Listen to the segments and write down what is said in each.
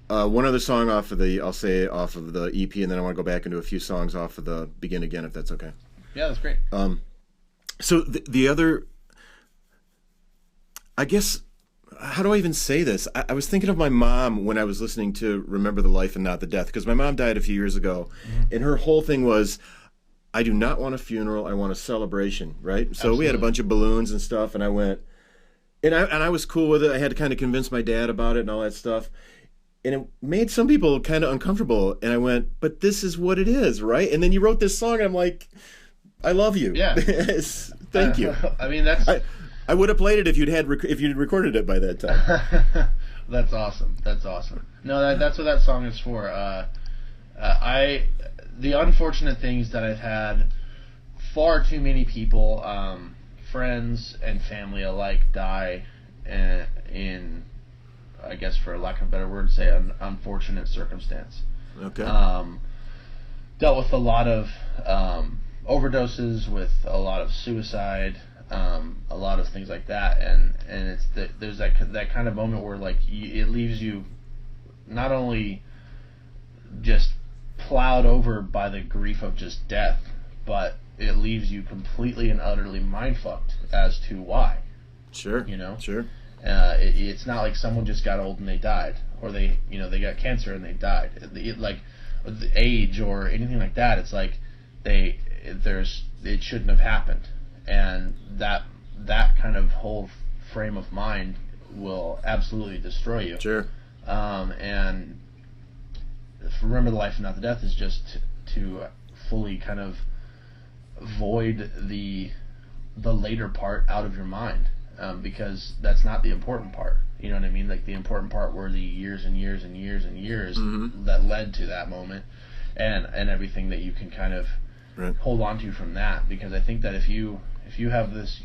One other song off of the, I'll say off of the EP, and then I want to go back into a few songs off of the Begin Again, if that's okay. Yeah, that's great. So the other, I guess, how do I even say this? I was thinking of my mom when I was listening to Remember the Life and Not the Death, because my mom died a few years ago, and her whole thing was, I do not want a funeral, I want a celebration, right? So Absolutely. we had a bunch of balloons and stuff, and I went, and I was cool with it. I had to kind of convince my dad about it and all that stuff. And it made some people kind of uncomfortable. And I went, but this is what it is, right? And then you wrote this song, and I'm like, I love you. Yeah. Thank you. I mean, that's... I would have played it if you'd recorded it by that time. That's awesome. That's awesome. No, that's what that song is for. The unfortunate things that I've had, far too many people, friends and family alike, die in, I guess for lack of a better word, say an unfortunate circumstance. Okay. Dealt with a lot of overdoses, with a lot of suicide, a lot of things like that, and there's that kind of moment where like it leaves you not only just plowed over by the grief of just death, but it leaves you completely and utterly mind-fucked as to why. Sure. You know? Sure. It's not like someone just got old and they died, or they got cancer and they died. Like the age or anything like that, it's like it shouldn't have happened, and that kind of whole frame of mind will absolutely destroy you. Sure. And Remember the Life and Not the Death is just to fully kind of void the later part out of your mind, because that's not the important part. You know what I mean? Like the important part were the years and years and years and years that led to that moment, and everything that you can kind of hold on to from that. Because I think that if you have this,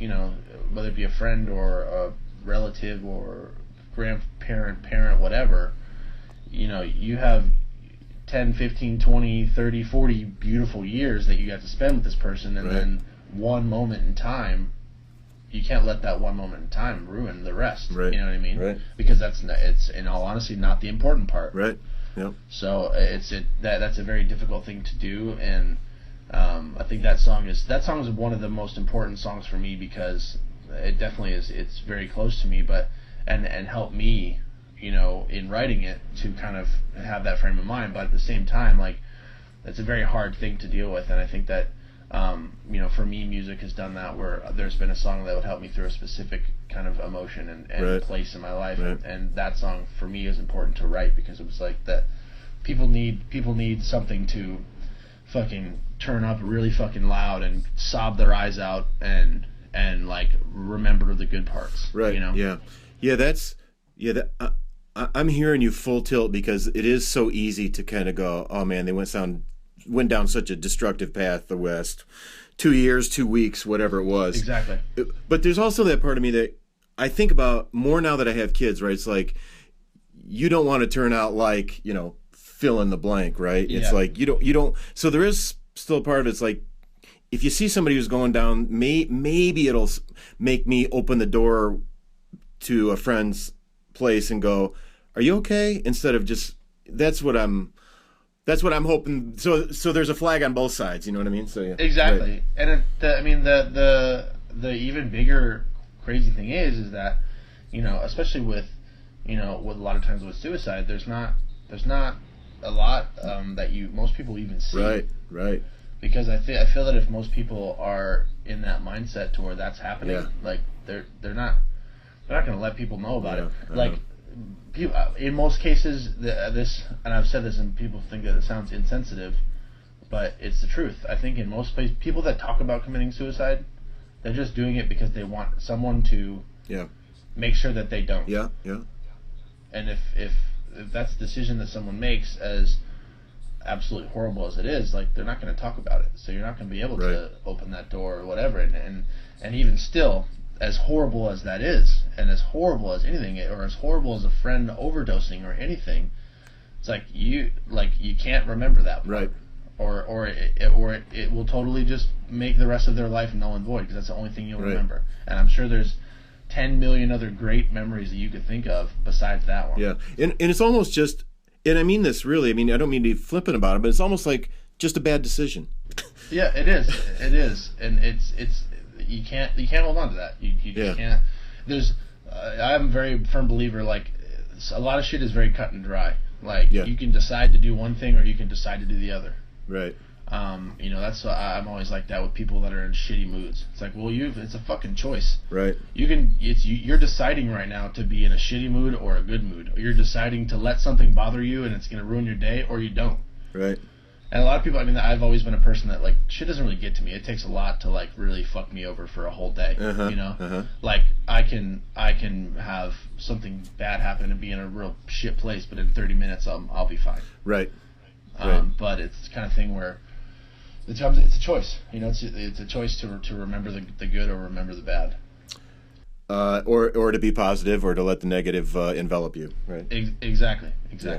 whether it be a friend or a relative or grandparent, parent, whatever, you have 10, 15, 20, 30, 40 beautiful years that you got to spend with this person, and then one moment in time, you can't let that one moment in time ruin the rest. Right. You know what I mean? Right. Because it's in all honesty not the important part. Right. Yep. So that's a very difficult thing to do, and I think that song is one of the most important songs for me, because it definitely is. It's very close to me, and helped me, in writing it, to kind of have that frame of mind. But at the same time, like, it's a very hard thing to deal with, and I think that for me, music has done that, where there's been a song that would help me through a specific kind of emotion and place in my life, and that song for me is important to write, because it was like that people need something to fucking turn up really fucking loud and sob their eyes out and like remember the good parts. Right. I'm hearing you full tilt, because it is so easy to kind of go, oh man, they went down such a destructive path, the West. 2 years, 2 weeks, whatever it was. Exactly. But there's also that part of me that I think about more now that I have kids, right? It's like, you don't want to turn out like, fill in the blank, right? It's like, you don't, so there is still a part of it's like, if you see somebody who's going down, maybe it'll make me open the door to a friend's place and go, are you okay? Instead of just, that's what I'm hoping. So there's a flag on both sides. You know what I mean? So yeah. Exactly. Right. And the even bigger crazy thing is that, especially with a lot of times with suicide, there's not a lot that most people even see. Right. Because I feel that if most people are in that mindset to where that's happening, like they're not going to let people know about it. Like, in most cases, this, and I've said this, and people think that it sounds insensitive, but it's the truth. I think in most places, people that talk about committing suicide, they're just doing it because they want someone to make sure that they don't. Yeah. And if that's the decision that someone makes, as absolutely horrible as it is, like, they're not going to talk about it. So you're not going to be able to open that door or whatever. And even still, as horrible as that is, and as horrible as anything, or as horrible as a friend overdosing or anything, it's like you can't remember that part. Or it will totally just make the rest of their life null and void, because that's the only thing you'll remember. And I'm sure there's 10 million other great memories that you could think of besides that one. Yeah, and it's almost just, and I mean this really, I mean, I don't mean to be flippant about it, but it's almost like just a bad decision. Yeah, it is. It is, and it's you can't hold on to that. You can't. There's I'm a very firm believer. Like, a lot of shit is very cut and dry. Like, you can decide to do one thing or you can decide to do the other. Right. That's I'm always like that with people that are in shitty moods. It's like, well, it's a fucking choice. Right. You're deciding right now to be in a shitty mood or a good mood. Or you're deciding to let something bother you and it's going to ruin your day, or you don't. Right. And a lot of people, I mean, I've always been a person that, like, shit doesn't really get to me. It takes a lot to, like, really fuck me over for a whole day, you know? Like, I can have something bad happen and be in a real shit place, but in 30 minutes I'll be fine. Right. But it's the kind of thing where it's a choice. You know, it's a choice to remember the good or remember the bad. Or to be positive or to let the negative envelop you, right? Exactly. Yeah.